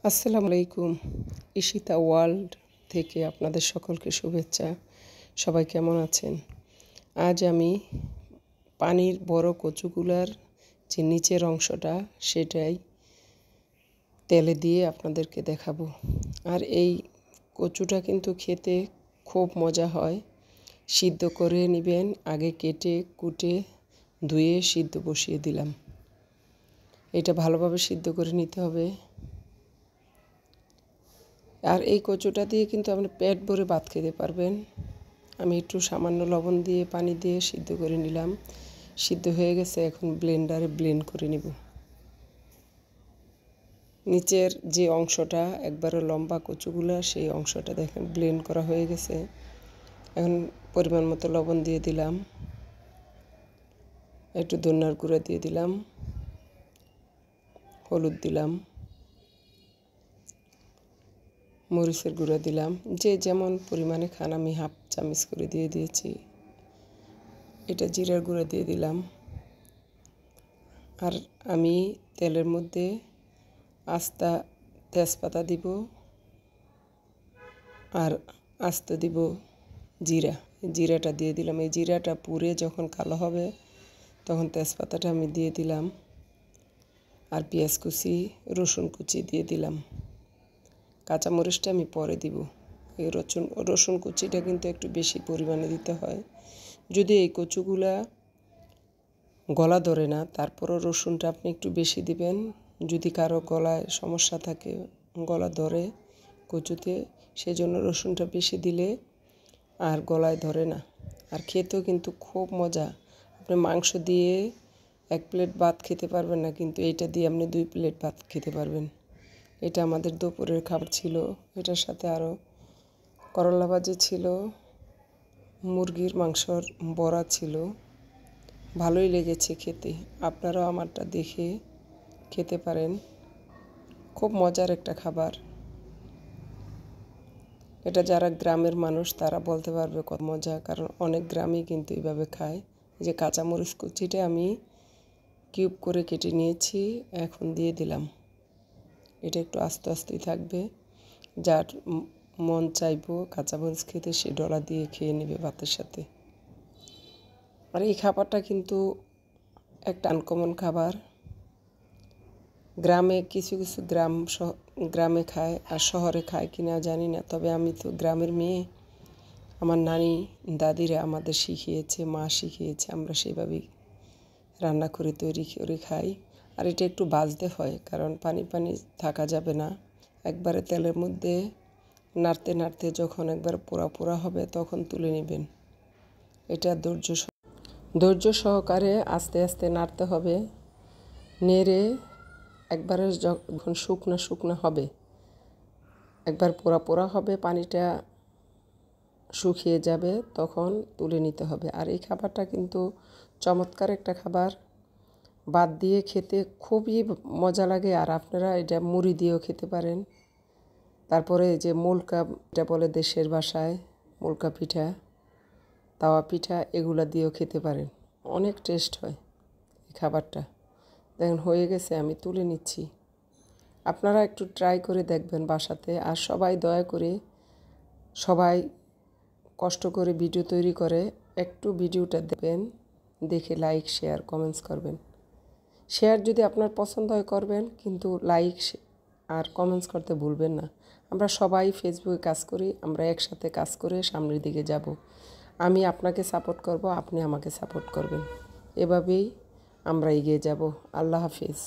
আসসালামু আলাইকুম। ঈশিতা ওয়ার্ল্ড থেকে আপনাদের সকলকে শুভেচ্ছা। সবাই কেমন আছেন? আজ আমি পানির বড় কচুগুলার যে নিচের অংশটা সেটাই তেলে দিয়ে আপনাদেরকে দেখাবো। আর এই কচুটা কিন্তু খেতে খুব মজা হয়। সিদ্ধ করে নেবেন, আগে কেটে কুটে ধুয়ে সিদ্ধ বসিয়ে দিলাম। এটা ভালোভাবে সিদ্ধ করে নিতে হবে। আর এই কচুটা দিয়ে কিন্তু আপনি পেট ভরে ভাত খেতে পারবেন। আমি একটু সামান্য লবণ দিয়ে পানি দিয়ে সিদ্ধ করে নিলাম। সিদ্ধ হয়ে গেছে, এখন ব্লেন্ডারে ব্লেন্ড করে নিব। নিচের যে অংশটা একবারে লম্বা কচুগুলা, সেই অংশটা দেখেন ব্লেন্ড করা হয়ে গেছে। এখন পরিমাণ মতো লবণ দিয়ে দিলাম, একটু ধনিয়ার গুঁড়া দিয়ে দিলাম, হলুদ দিলাম, মরিচের গুঁড়া দিলাম। যে যেমন পরিমাণে খান, আমি হাফ চামচ করে দিয়ে দিয়েছি। এটা জিরার গুঁড়া দিয়ে দিলাম। আর আমি তেলের মধ্যে আস্তা তেজপাতা দিব আর আস্ত দিব জিরাটা দিয়ে দিলাম। এই জিরাটা পুড়ে যখন কালো হবে তখন তেজপাতাটা আমি দিয়ে দিলাম। আর পেঁয়াজ কুচি, রসুন কুচি দিয়ে দিলাম। কাঁচামরিচটা আমি পরে দিব। এই রসুন কুচিটা কিন্তু একটু বেশি পরিমাণে দিতে হয়। যদি এই কচুগুলা গলা ধরে না, তারপরও রসুনটা আপনি একটু বেশি দিবেন। যদি কারো গলায় সমস্যা থাকে, গলা ধরে কচুতে, সেজন্য রসুনটা বেশি দিলে আর গলায় ধরে না। আর খেতেও কিন্তু খুব মজা। আপনি মাংস দিয়ে 1 প্লেট ভাত খেতে পারবেন না, কিন্তু এইটা দিয়ে আপনি 2 প্লেট ভাত খেতে পারবেন। এটা আমাদের দুপুরের খাবার ছিল। এটার সাথে আরও করলা ভাজি ছিল, মুরগির মাংসর বড়া ছিল। ভালোই লেগেছে খেতে। আপনারাও আমারটা দেখে খেতে পারেন। খুব মজার একটা খাবার। এটা যারা গ্রামের মানুষ তারা বলতে পারবে কত মজা, কারণ অনেক গ্রামেই কিন্তু এইভাবে খায়। এই যে কাঁচামরিচ কুচিটা আমি কিউব করে কেটে নিয়েছি, এখন দিয়ে দিলাম। এটা একটু আস্তে আস্তেই থাকবে। যার মন চাইবো কাঁচামরিচ খেতে, সে ডলা দিয়ে খেয়ে নেবে ভাতের সাথে। আর এই খাবারটা কিন্তু একটা আনকমন খাবার। গ্রামে কিছু কিছু গ্রামে খায়, আর শহরে খায় কিনা জানি না। তবে আমি তো গ্রামের মেয়ে। আমার নানি দাদিরা আমাদের শিখিয়েছে, মা শিখিয়েছে, আমরা সেভাবেই রান্না করে তৈরি করে খাই। আর এটা একটু ভাজতে হয়, কারণ পানি পানি থাকা যাবে না। একবারে তেলের মধ্যে নাড়তে নাড়তে যখন একবার পোড়া পোড়া হবে তখন তুলে নেবেন। এটা ধৈর্য সহকারে আস্তে আস্তে নাড়তে হবে। নেড়ে একবারে যখন শুকনো শুকনো হবে, একবার পোড়া পোড়া হবে, পানিটা শুকিয়ে যাবে, তখন তুলে নিতে হবে। আর এই খাবারটা কিন্তু চমৎকার একটা খাবার। ভাত দিয়ে খেতে খুবই মজা লাগে। আর আপনারা এটা মুড়ি দিয়েও খেতে পারেন। তারপরে যে মুলকা, এটা বলে দেশের ভাষায় মুলকা পিঠা, তাওয়া পিঠা, এগুলা দিয়েও খেতে পারেন। অনেক টেস্ট হয় এই খাবারটা। দেখেন হয়ে গেছে, আমি তুলে নিচ্ছি। আপনারা একটু ট্রাই করে দেখবেন বাসাতে। আর সবাই দয়া করে, সবাই কষ্ট করে ভিডিও তৈরি করে, একটু ভিডিওটা দেখবেন, দেখে লাইক শেয়ার কমেন্টস করবেন। শেয়ার যদি আপনার পছন্দ হয় করবেন, কিন্তু লাইক আর কমেন্টস করতে ভুলবেন না। আমরা সবাই ফেসবুকে কাজ করি, আমরা একসাথে কাজ করে সামনের দিকে যাব। আমি আপনাকে সাপোর্ট করব, আপনি আমাকে সাপোর্ট করবেন। এভাবেই আমরা এগিয়ে যাব। আল্লাহ হাফিজ।